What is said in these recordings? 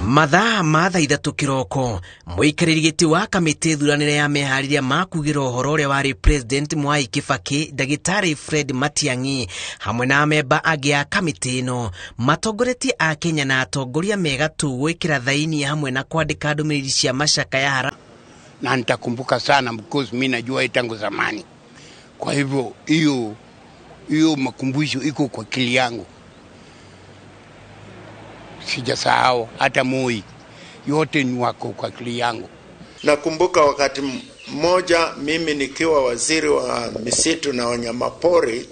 Mathaa ithatu kiroko muikariri giti wa kamiti thuranire ya mehariria makugira uhoro uria wari President Mwai Kibaki Dagitari Fred Matiang'i hamwe na memba angi a kamiti ino matongoretie a Kenya na atongoria megatu gwikira thaini hamwe na kwandika ndumiriri cia mashaka ya hara. Na nitakumbuka sana because mimi najua tangu zamani. Kwa hivyo hiyo makumbusho iko kwa akili yangu. Sijasahau hata Moi, yote ni wako kwa akili yangu. Nakumbuka wakati mmoja mimi nikiwa waziri wa misitu na wanyamapori,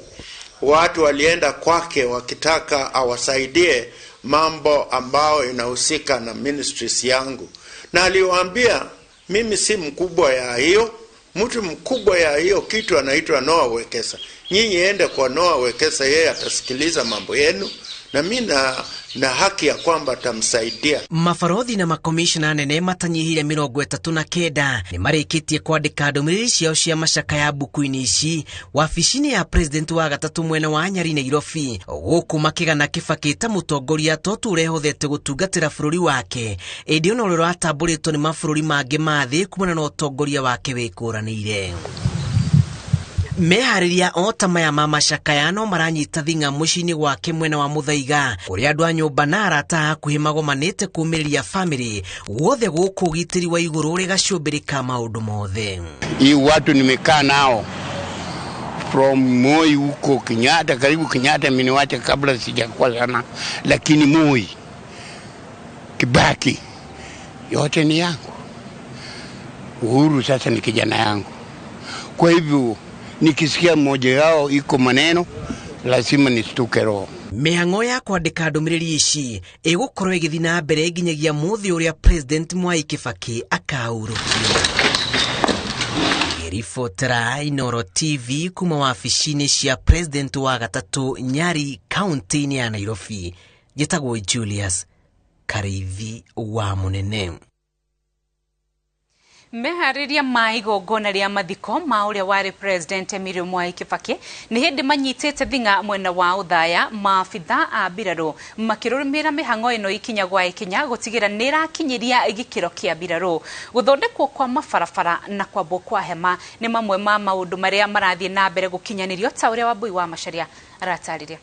watu walienda kwake wakitaka awasaidie mambo ambao inahusika na ministries yangu, na aliwaambia mimi si mkubwa ya hiyo, mtu mkubwa ya hiyo kitu anaitwa Noah Wekesa. Nyinyi ende kwa Noah Wekesa, yeye atasikiliza mambo yenu na mimi na haki ya kwamba tamsaidia. Mafarodhi na makomishona nene matanyihire 39 ni marikitie kwandika ndumiriri ciao cia mashaka ya buku-ini ici wabici-ini ya president wa gatatu mwena wa Nyari Nairobi, guku makigana Kibaki ta mutongoria toture hothete gutungatira bururi wake indi ono rero atamburitwo ni mabururi mangi mathi kumana na utongoria wake wikuranire. Mehariria otamaya mama shakayano maranyita thinga mushini wake mwena wa Muthaiga kuria andu a nyumba na arata hakuhi magomanite kumiriria family wothe guku gitiri wa iguru uri gacumbirika maundu mothe. Hii watu nimekaa nao from Moi huko Kenyatta, karibu Kenyatta miniwacha kabla sijakuwa sana, lakini Moi, Kibaki yote ni yangu. Uhuru sasa ni kijana yangu. Kwa hivyo nikisikia mmoja yao iko maneno lazima nistuke roho. Mihango ya kwandika ndumiriri ici igukorwo igithi na mbere nginyagia muthi uria President Mwai Kibaki akaurukio. Ripotera iNooro TV kuma wabici-ini cia President wa gatatu Nyari County ya Nairobi, gitagwo Julius Karithi wa Munene. Mehariria maigongona ria mathiko ma uria wari President Mwai Kibaki ni hindi manyitite thinga mwena wa uthaya maabitha a biraro makirumira mihango ino ikinya gwa ikinya gutigira nirakinyiria igikiro kia biraro. Guthondekwo kwa mabarabara na kwambwo kwa hema ni mamwe ma maundu maria marathie na mbere gukinyanirio ta uria Wambui wa Macharia aratariria.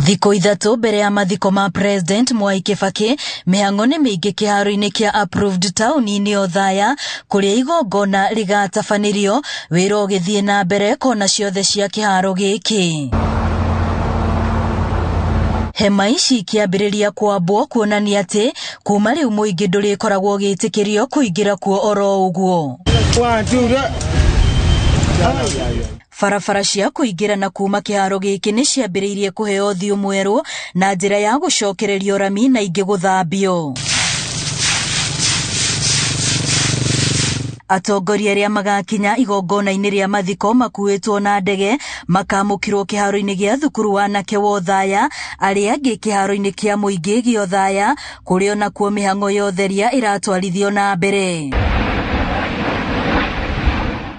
Thiko ithatu mbere ya mathiko ma President Mwai Kibaki mihango ni mingi kiharo-ini kia approved town-ini Othaya kuria igongona rigatafanirio wira ugithie na mbere kona ciothe cia kiharo giki. Hema ici kiambiriria kwambwo kuonania ati kuma riu muingi ndurikoragwo gitikirio kuingira kuo oro uguo. Farafara cia kuingira na kuma kiharo giki ni ciambiriirie kuheo thiu mweru na njira ya gucokererio rami na ingi guthambio. Atongoria ria magakinya igongona-ini ria mathiko makuitwo na ndege makamukirwo kiharo-ini gia thukuru wa anake wa Othaya aria angi kiharo-ini kia muingi gia Othaya kurio na kuo mihango ya utheria iratwarithio na mbere.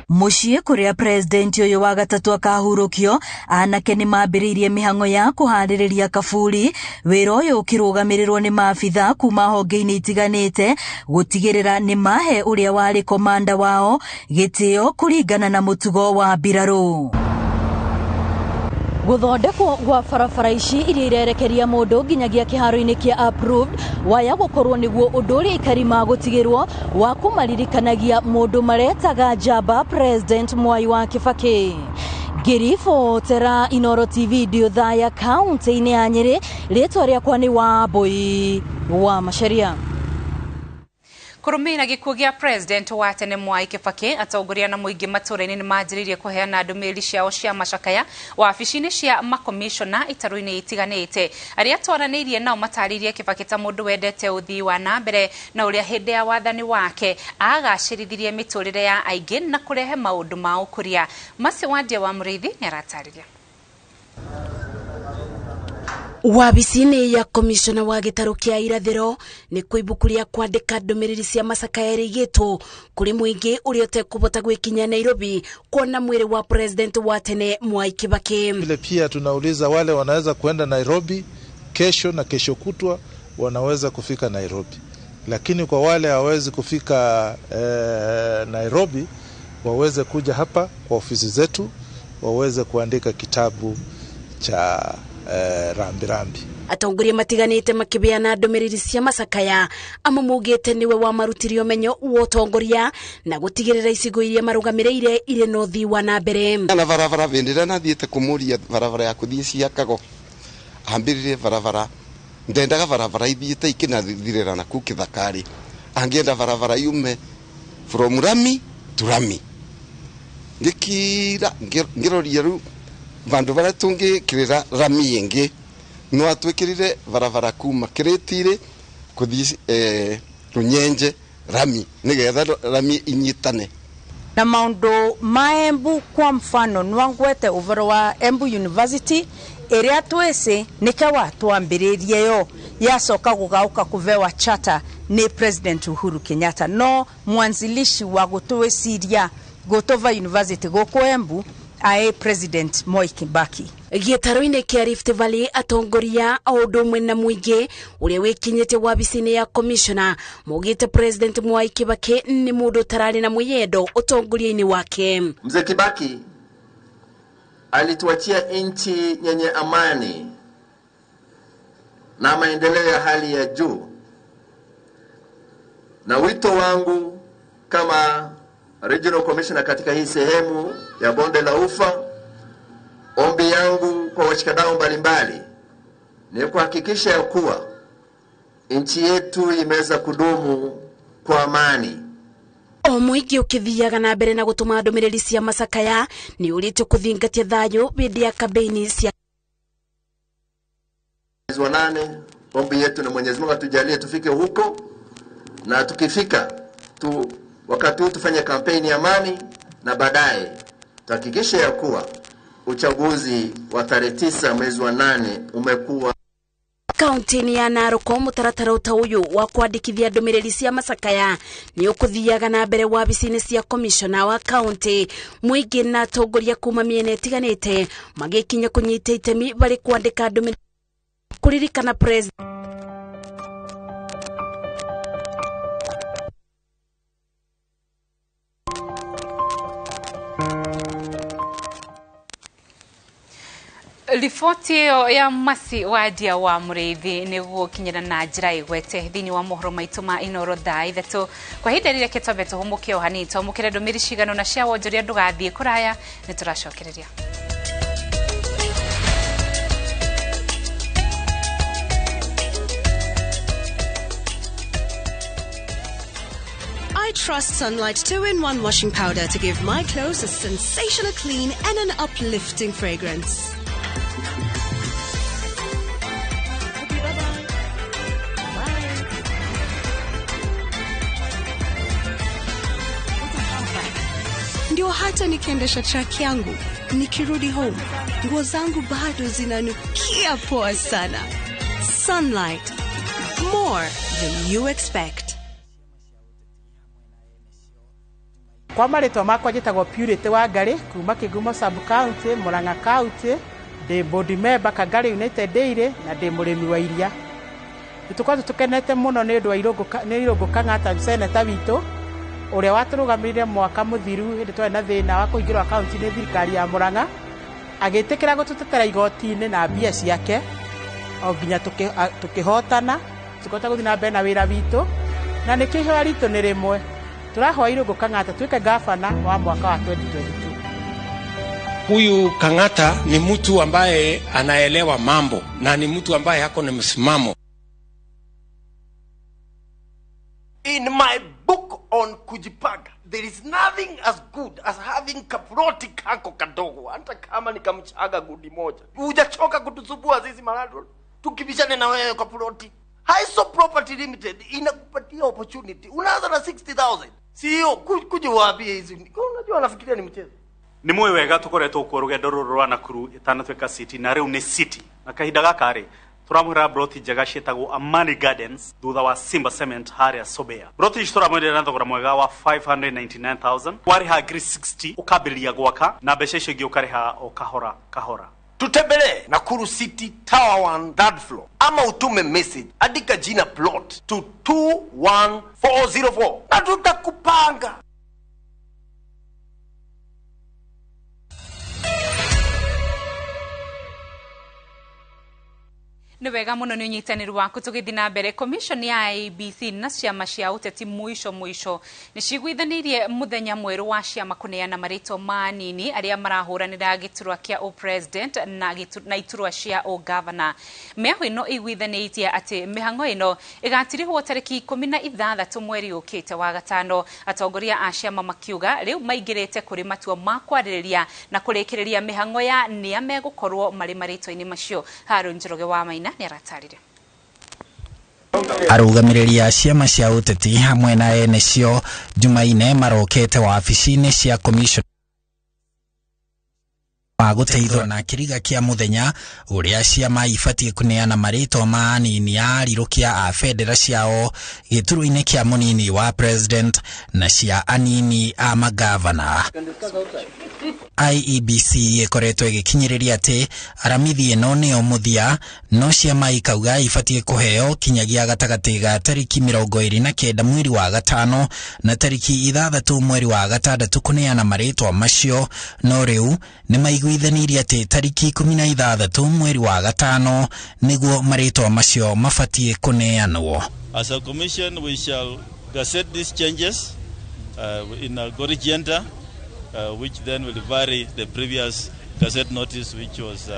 Mushie kuria President uyu wa gatatu akahurukio anake ni mambiriirie mihango ya kuhaririria kaburi wira uyu ukirugamirirwo ni maabitha kuma honge-ini itiganite gutigirira ni mahe uria wari komanda wao gitio kuringana na mutugo wa biraro. Guthondekwo gwa barabara ici iria irerekeria mundu nginyagia kiharo-ini kia approved waya gukorwo niguo undu uria ikari magutigirwo wa kumaririkanagia mundu maretaga njamba President Mwai wa Kibaki. Ripotera iNooro TV Othaya County-ini ya Nyeri, ritwa riakwa ni Wambui wa Macharia. Kurumira gikuo gia President wa tene Mwai Kibaki atongoria na muingi matura-ini ni manjiririe kuheana ndumiriri ciao cia macakaya wabici-ini cia makomishona itaru-ini itiganite aria twaranirie nao mataririe Kibaki ta mundu wendete uthii wa na mbere na uria hindi ya wathani wake agacirithirie miturire ya aingi na kurehe maundu ma ukuria. Masi Wandia wa Muriithi ni aratariria. Wabici-ini ya komishona wa gitaru kia irathiro ni kuibukuria kwandika ndumiriri cia macakaya rigitwo kuri muingi uria utekubota gwikinya Nairobi kuona mwiri wa President wa tene Mwai Kibaki. Vile pia tunauliza wale wanaweza kuenda Nairobi kesho na kesho kutwa wanaweza kufika Nairobi. Lakini kwa wale hawezi kufika Nairobi, waweze kuja hapa kwa ofisi zetu, waweze kuandika kitabu cha rambirambi. Atongoria matiganite makibeana ndomereri cia macakaya amamugite niwe wa marutirio menyo wotongoria na gutigirira icigo iria marugamireire ire no thi wa na mbere. Na barabara vendera na thiete kumuria barabara ya kuthii cia Kago ambirire barabara ndendaga barabara ithiite ikina thirira na ku Kithakari angienda barabara yume from Rami to Rami ngikira ngiroria ru vandu bara tungi kirira Rami ingi no atwikirire barabara kuma Kiretire kuthii Runyenje Rami nigetha Rami inyitane na maundu maembu. Kwa mfano nwangwete uvero wa Embu University area twese nikawa twambiririe yo yasoka gugauka kuvewa charter ni President Uhuru Kenyatta no mwanzilishi wa gutwesiria gotova University goko Embu ae President Moi Kibaki. Gietaro-ini kia Rift Valley atongoria audo mwena mwingi uria wikinyete wabisini ya commissioner mugite President Mwai Kibaki ni mundu tarari na mwiyendo utongoria-ini wake. Mzee Kibaki alituachia nchi yenye amani na maendeleo ya hali ya juu, na wito wangu kama Regional Commissioner katika hii sehemu ya Bonde la Ufa, ombi yangu kwa washikadau mbalimbali ni kuhakikisha ya kuwa nchi yetu imeweza kudumu kwa amani. Omwigi ukithiaga na mbere na gutuma ndomereri cia macakaya ni urite kuthingatia thayo bidi ya kampeni cia mwezi wa 8. Ombi yetu na Mwenyezi Mungu atujalie tufike huko, na tukifika wakati huu tufanye kampeni ya amani, na baadaye tuhakikishe ya kuwa uchaguzi wa tarehe 9 mwezi wa 8 umekuwa. Kaunti ya Naroko mutaratara utauyu wa kwandikithia ndomereri cia macakaya ni ukuthiaga na mbere wabisini cia commissioner wa kaunti. Mwingi na atongoria kuma miena itiganite magikinya kunyita itemi bari kwandika ndomereri kuririkana president Riboti ya Masi Wadia wa Muriithi niguo kinyira na njira igwete thini wa mohoro maitu ma iNooro thaa ithatu kwa hinda rire kitobe tuhumuke ohani tomukire ndomiri cigano na cia wonjoria ndugathie kuraya ni turacokereria. I trust Sunlight 2-in-1 washing powder to give my clothes a sensational clean and an uplifting fragrance. Ndio hata nikiendesha truck yangu, nikirudi home, nguo zangu bado zinanukia poa sana. Sunlight, more than you expect. Kwa marĩtwa makwa njĩtagwo Purity wa Ngari kuma Kigumo sub county Murang'a county ndi board member Kangari United Dairy na ndi murimi wa iria. Nitukwatu tukenete muno ni ndu wa Irungu Kang'ata seneta witu uria waturugamirire mwaka muthiru hindi twari na thina wa kuingirwa county ni thirikari ya Murang'a agitikira gututetera igoti-ini na mbia ciake o nginya tukihotana tukota guthina mbere na wira witu na nikihwa ritu ni rimwe turahoa Irungu Kang'ata tuike gavana wa mwaka wa 2022. Huyu Kang'ata ni mtu ambaye anaelewa mambo na ni mtu ambaye hako na msimamo. In my book on kujipanga, there is nothing as good as having kaploti kako kadogo. Hata kama nikamchaga gudi moja, hujachoka kutusubua sisi malandro tukibishane na wewe kaploti. Haiso Property Limited inakupatia opportunity. Unaanza na 60,000. Sio kuja waambie hizi. Unajua nafikiria ni mchezo. Ni mwe wega tukoretwo ku rugendo ruru rwa Nakuru itanatweka city na riu ni city. Na kahinda gakari turamwira broti njega cietagwo Amani Gardens thutha wa Simba Cement haria Sobea. Broti ici turamwira na thogora mwega wa 599,000. Wari ha 60 ukambiriria gwaka na mbeca icio ingi ukariha o kahora kahora. tutembele Nakuru City Tower 1 third floor, ama utume message andika jina plot to 21404 na tutakupanga. Nĩ wega mũno nĩ ũnyitanĩri waku tũgĩthiĩ na mbere. Commission ya IEBC na ciama cia ũteti mwisho nĩ ciguithanirie mũthenya mwerũ wa ciama kũneana marĩtwa manini arĩa marahũranĩra gĩturwa kĩa president na iturwa cia governor. Mĩaho ĩno ĩguithanĩtie atĩ mĩhang'o ĩno ĩgatirĩhwo tarĩki 16 mweri ũkĩte wa gatano. Atongoria a ciama makiuga rĩu maingĩrĩte kũrĩ matua ma kwarĩrĩria na kũrĩkĩrĩria mĩhang'o ya nĩa megũkorwo marĩ marĩtwa-inĩ macio. Harun Njoroge wa Maina nĩ aratarire. Arũgamĩrĩri a ciama cia ũteti hamwe na ene cio Jumaine marokete wabici-inĩ cia commission wa gũteithwo na kĩriga kĩa mũthenya ũrĩa ciama ibatie kũneana marĩtwa manini ya arirũkia a federa ciao gĩturwa-inĩ kĩa mũnini wa president na cia anini a magavana. IEBC ĩkoretwo ĩgĩkinyĩrĩria atĩ aramithi ĩno nĩyo mũthia, no ciama ikauga ibatie kũheo kinyagia gatagatĩ ga tariki 29 mweri wa gatano na tariki 6 mweri wa gatandatũ kũneana marĩtwa macio, no rĩu nĩ maiguithanirie atĩ tariki 16 mweri wa gatano nĩguo marĩtwa macio mabatie kũneanwo. As a commission, we shall gazette these changes in a agenda, which then will vary the previous gazette notice, which was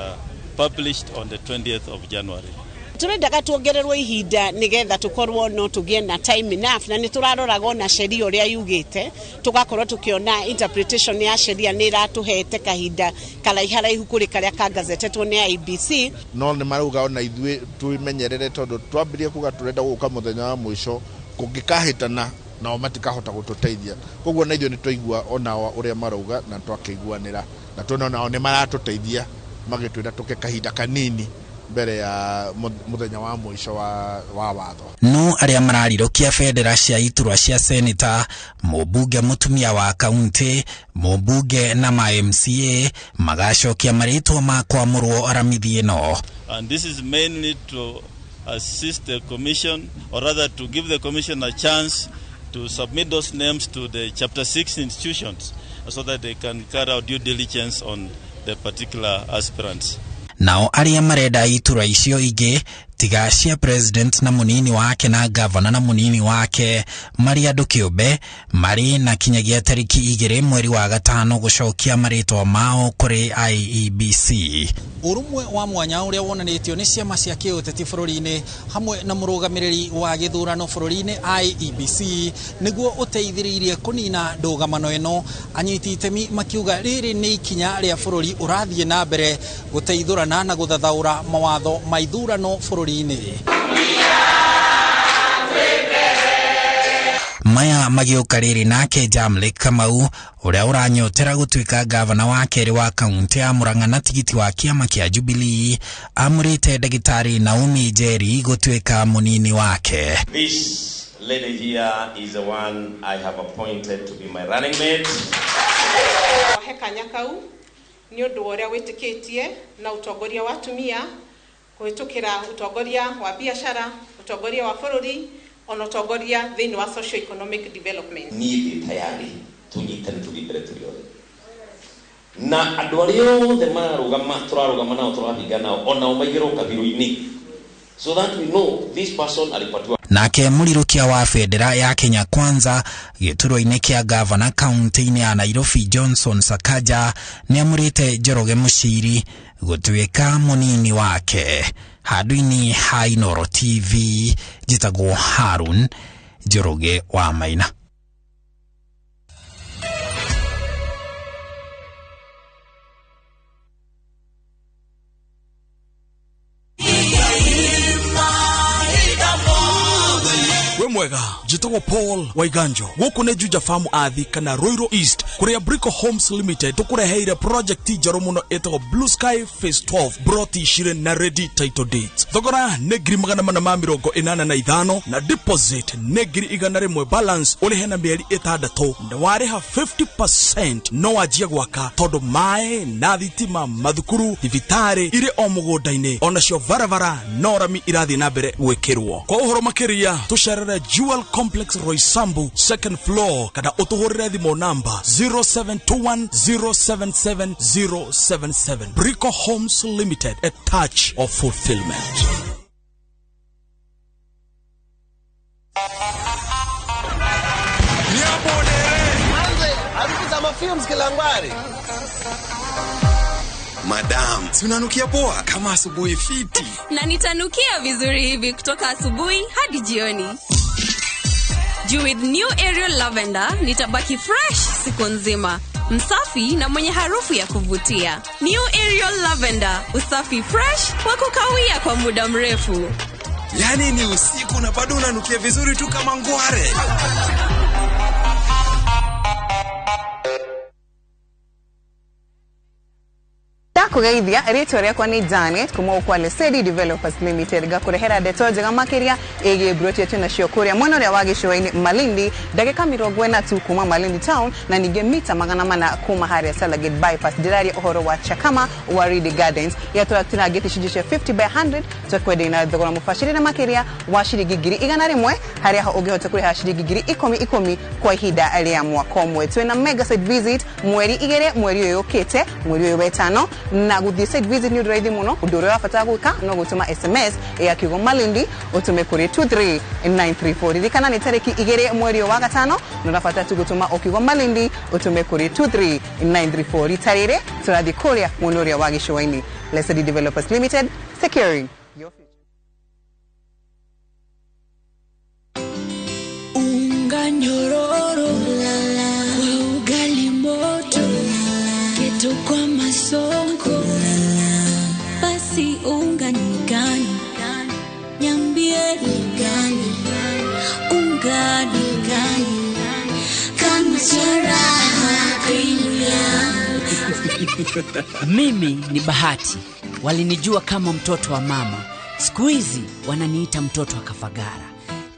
published on the 20th of January. Turendaga tuongererwo ihinda nigetha tukorwo no tugie na time enough, na nituraroraga na sheria uria yugite tugakorwo tukiona interpretation ya sheria ni iratuhete kahinda karaiharaihu kuri karia kagazetetwo ni IEBC. No ni maruga ona ithuĩ tumenyerere tondu twambirie kuga turenda guka muthenya wa mwisho kungikahitana na matikahota gututeithia, koguo na ithuĩ ni twaigua ona uria maruga na twakiguanira na tuona nao ni maratuteithia magitwira tuke kahinda kanini mbere ya muthenya wa mwisho wa watho. No arĩa mararirũkia federa cia iturwa cia senator, mũmbunge mũtumia wa kaunti, mũmbunge na ma MCA magacokia marĩtwa ma kwamũrwo aramithi ĩno. And this is mainly to assist the commission, or rather to give the commission a chance to submit those names to the chapter 6 institutions so that they can carry out due diligence on the particular aspirants. Nao arĩa marenda iturwa icio ingĩ tiga cia president na munini wake na governor na munini wake mari andũ kĩũmbe mari na kinyagia tariki 2 mweri wa gatano gũcokia marĩtwa mao kũrĩ IEBC. Ũrũmwe wa mwanya ũrĩa wonanĩtio nĩ ciama cia kĩũteti bũrũri-inĩ hamwe na mũrũgamĩrĩri wa gĩthurano bũrũri-inĩ IEBC nĩguo ũteithĩrĩirie kũnina ndũgamano ĩno. Anyiti itemi makiuga rĩrĩ nĩ ikinya rĩa bũrũri ũrathiĩ na mbere gũteithũrana na gũthathaũra mawatho ma ithurano bũrũri-inĩ. Maya magĩũka rĩrĩ nake Jamlek Kamau ũrĩa ũranyotera gũtuĩka gavana wa kerĩ wa kaunti ya Murang'a na tigiti wa kĩama kĩa Jubilee amũrĩte ndagĩtarĩ Naomi Njeri gũtuĩka mũnini wake. This lady here is the one I have appointed to be my running mate. Kanya kau nĩ ũndũ ũrĩa wĩtĩkĩtie na ũtongoria wa atumia kuhitukira utongoria wa biashara, utongoria wa bũrũri, ona utongoria thĩinĩ wa socio economic development. Ni tayari tunyitane tugibere turiothe. Na andũ arĩa othe turarugama nao turahinga nao ona maigĩrwo kabiru-inĩ, so that we know this person alipatiwa. Nake mũrirũkia wa federa ya Kenya Kwanza gĩturwa-inĩ kĩa gavana kaunti-inĩ ya Nairobi Johnson Sakaja nĩ amũrĩte Njoroge Mũciri gũtuĩka mũnini wake. Handũ-inĩ ha iNooro TV njĩtagwo Harun Njoroge wa Maina. mwega jitagwo Paul Waiganjo guku ne Juja Farm athi kana Roiro East kuria Brico Homes Limited tukureheire project njaro muno etagwo Blue Sky Phase 12 broti shire na ready title date thogora ne ngiri 885 na deposit ne ngiri 100 balance uri hena mieri 6 na wareha 50% no wajia gwaka todo mae na thitima mathukuru thibitari ire o mugonda-ini ona cio varavara no rami irathi na mbere gwikirwo kwa uhoro makiria tusharere Jewel Complex Roysambu second floor kada utuhurire thimo namba 0721077077 Brico Homes Limited, a touch of fulfillment. Films Kilangwari. Madam, tunanukia poa kama asubuhi fiti. Na nitanukia vizuri hivi kutoka asubuhi hadi jioni. Juu with new Ariel Lavender nitabaki fresh siku nzima. Msafi na mwenye harufu ya kuvutia. New Ariel Lavender, usafi fresh wa kukawia kwa muda mrefu. Yani ni usiku na bado unanukia vizuri tu kama ngware. Kugeithia rito ria kwa ni Janet kuma kwa Lesedi Developers Limited gakurehera detoje gamakiria ege broti yetu na shiokuria mwana ria wagishoini Malindi dakika 40 kuma Malindi town na nige mita 400 kuma Haria Salagate bypass dirari ohoro wa Chakama Waridi Gardens yatura tuna geti shijishe 50 by 100 tokwede na dogora mufashiri na makiria wa shirigi giri 100 haria ha ogehota kuri ha shirigi giri 10 kwa hida alia mwaka omwe twena mega site visit mweri igere mweri yoyokete mweri yoyobetano na guthi site visit ni raithi muno udoro wafata gwika no gutuma SMS ya kigo Malindi utume kuri 23934 ririkana ni tariki igere mweri wa gatano no rafata tugutuma okigo Malindi utume kuri 23934 ritarire turathi kuria munoria wa gishoini Lesedi Developers Limited, securing your future. Unga nyororo kwa ugali moto kitu kwa masongo basi unga ni gani niambie ni gani unga ni gani kama charaha premium. Mimi ni Bahati, walinijua kama mtoto wa mama, siku hizi wananiita mtoto wa Kafagara.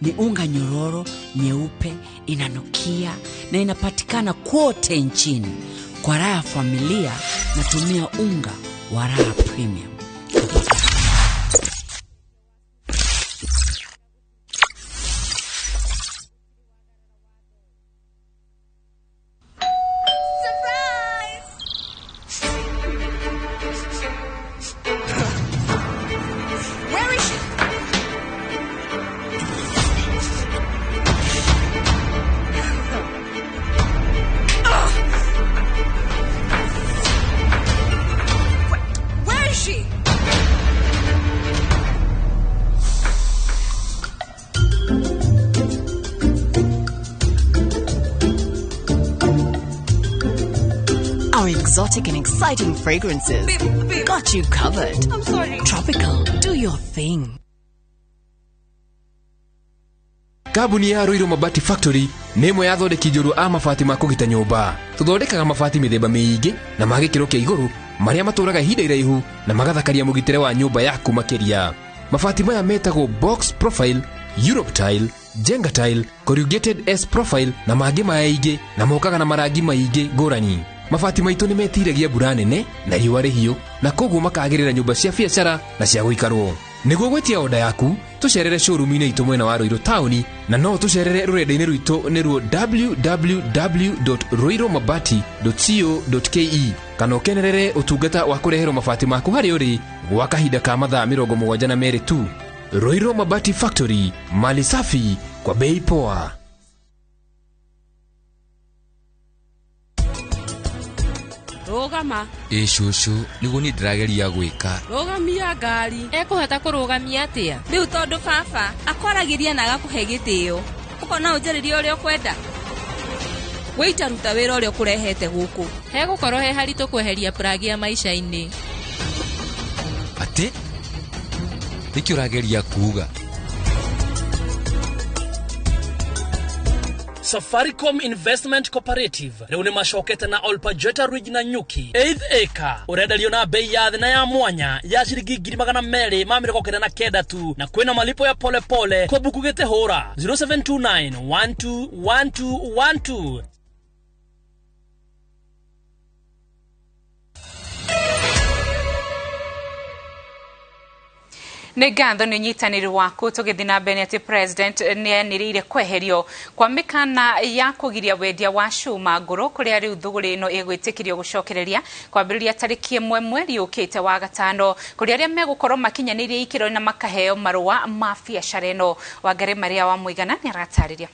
Ni unga nyororo, nyeupe, inanukia na inapatikana kote nchini. Kwa raha ya familia natumia unga wa Raha Premium. Our exotic and exciting fragrances got you covered. I'm sorry. Tropical, do your thing. Kabuni ya Roiro Mabati Factory nemo ya thondeki njuru a mabati ma kugita nyumba. Tuthondekaga mabati mithemba miingi na magikiro kia iguru maria maturaga ihinda iraihu na magathakaria mugitire wa nyumba yaku makiria. Mabati maya metagwo box profile, Europe tile, Jenga tile, corrugated S profile na mangĩ maingĩ na mokaga na marangi maingĩ ngũrani. Mabati maitũ nĩ metiragia mbura nene na riũa rĩhiũ na koguo makagĩrĩra nyũmba cia biacara na cia gũikarwo. Nĩguo gwetia oda yaku tucerere showroom-inĩ itũ mwena wa Roiro town na no tucerere rũrenda-inĩ rwitũ nĩruo www.roiromabati.co.ke kana ũkenerere ũtungata wa kũreherwo mabati maku harĩ ũrĩ gwa kahinda ka mathaa 72 tu. Roiro Mabati Factory, mali safi kwa bei poa. Rogama. Shushu, nigu ni ndirageria gwika. Rogamia ngari. Ekuhota kurugamia atia? Riu tondu baba akwaragiria na agakuhe gitio. Ukona unjariria uria kwenda. Weita ruta wira uria kurehete guku. He gukorwo he haritu kweheria plagi ya maisha-ini. Ati? Niki urageria kuuga? Safaricom Investment Cooperative riu ni macokete na Olpajeta Ridge na Nyuki 8th acre urendario na bei ya thĩ na ya mwanya ya ciringi 299 tu na kwina malipo ya pole pole kwa buku gete hora 0729121212. Negatho ni nyitaniri waku tugithina mbere ati president nianirire kweherio kwa mikana ya kugiria wendia wa cuma nguru kuria riu thuguri ino igwitikirio gucokereria kwambiriria tariki 1 mweri ukite wa gatano kuria ria megukorwo makinyanirie ikiro na makaheo marua ma biacara ino. Wangari Maria wa Muigana ni aratariria.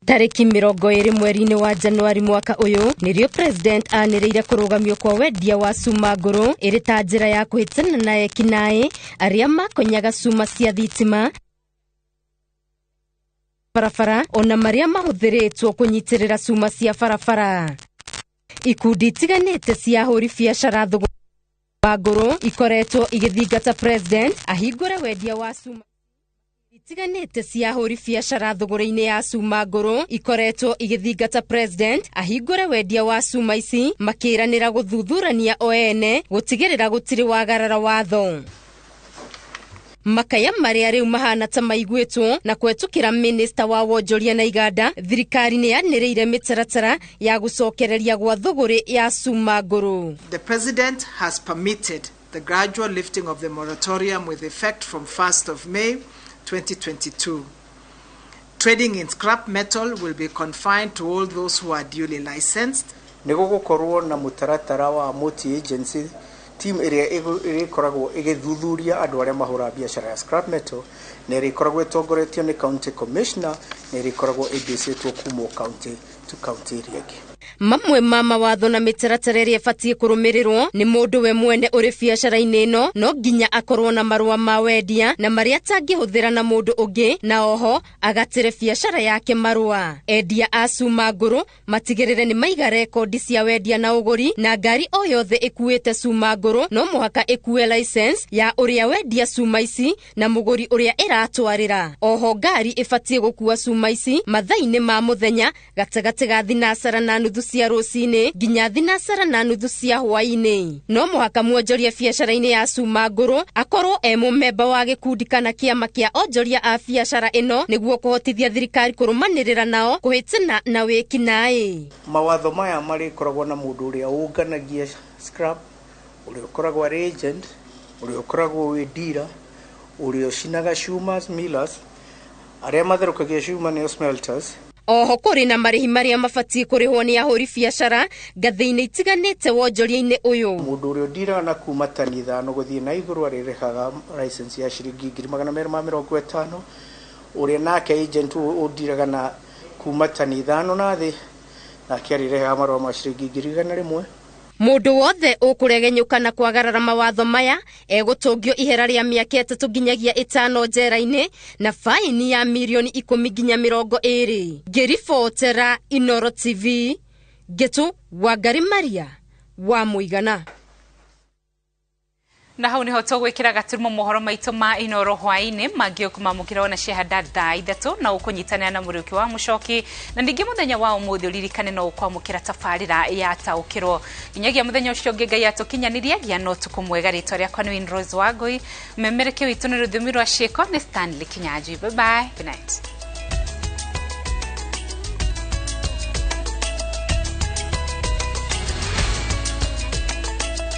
Tariki 20 mweri-ini wa Januari mwaka uyu nirio president anireire kurugamio kwa wendia wa cuma nguru iri ta njira ya kuhitana na ekinae aria makonyaga cuma cia thitima barabara ona maria mahuthiritwo kunyitirira cuma cia barabara. Ikundi tiganite cia huri biacara thuguri nguru ikoretwo igithingata president ahingure wendia wa cuma tiganite cia huri biacara thuguri-ini ya cuma nguru ikoretwo igithingata president ahingure wendia wa cuma ici makiranira guthuthurania oene gutigirira gutiri wagarara watho. Makaya maria riu mahana ta maiguitwo na kwetukira minister wa wonjoria na iganda thirikari ni yaniriire mitaratara ya gucokereria gwa thuguri ya cuma nguru. The president has permitted the gradual lifting of the moratorium with effect from 1st of May 2022. Trading in scrap metal will be confined to all those who are duly licensed. Nigugukorwo na mutaratara wa multi agency team area ikoragwo igithuthuria andu aria mahura biashara ya scrap metal na ikoragwo itongoretio ni county commissioner na ikoragwo ibisitwo kumo county to county area. Mamwe mama watho na mitaratara iria ibatie kurumirirwo ni mundu we mwene uri biacara-ini ino no nginya akorwo na marua ma wendia na maria tangihuthira na mundu ungi na oho agatire biacara yake marua. Endia a cuma nguru matigirire ni maiga rekodi cia wendia na uguri na ngari o yothe ikuite cuma nguru no muhaka ikue license ya uria wendia cuma ici na muguri uria iratwarira. Oho ngari ibatie gukua cuma ici mathaa-ini ma muthenya gatagati ga thinacara na nuthu cia rucini nginya thinacara na nuthu cia hwaini. No muhaka mwonjoria biacara-ini ya cuma nguru akorwo mumemba wa gikundi kana kiama kia onjoria a biacara ino niguo kuhotithia thirikari kurumanirira nao kuhitana na wikinae. Mawatho maya mari koragwo na mundu uria unganagia scrap uria koragwo agent uria koragwo wi dealer uria cinaga cuma millers aria matherukagia cuma ni smelters. Oho kuri na marihi maria mabatie kurihwo ni ahuri biacara ngathi-ini itiganite wonjoria-ini uyu. Mundu uria ndira na kuma tani 5 guthie na iguru arirehaga license ya ciringi 250 uria nake agent udiraga na kuma tani 5 na thi na kiarirehaga marua ma ciringi 100. Mundu wothe ukuregenyuka na kwagarara mawatho maya egutungio ihera ria miaka 3 nginyagia 5 njera-ini na faini ya milioni 10 nginya 20. Ngiribotera iNooro TV Getu Wangari Maria wa Muigana. Na hau niho tugwikira gaturumo mohoro maitu ma iNooro hwaini magiokuma mukira na shehada thaa 3 na ukunyitanira na muruki wa mucoki na ndingi muthenya wa umuthi uririkane no ukwamukira tafarira ya taukiro nginyagia muthenya ucio ngai atukinyaniria gia no tukumwega ritwa ria kwa Rose Wagoi memereke witu ni ruthumi rwa Sheko ni Stanley Kinyaji. Bye bye, good night.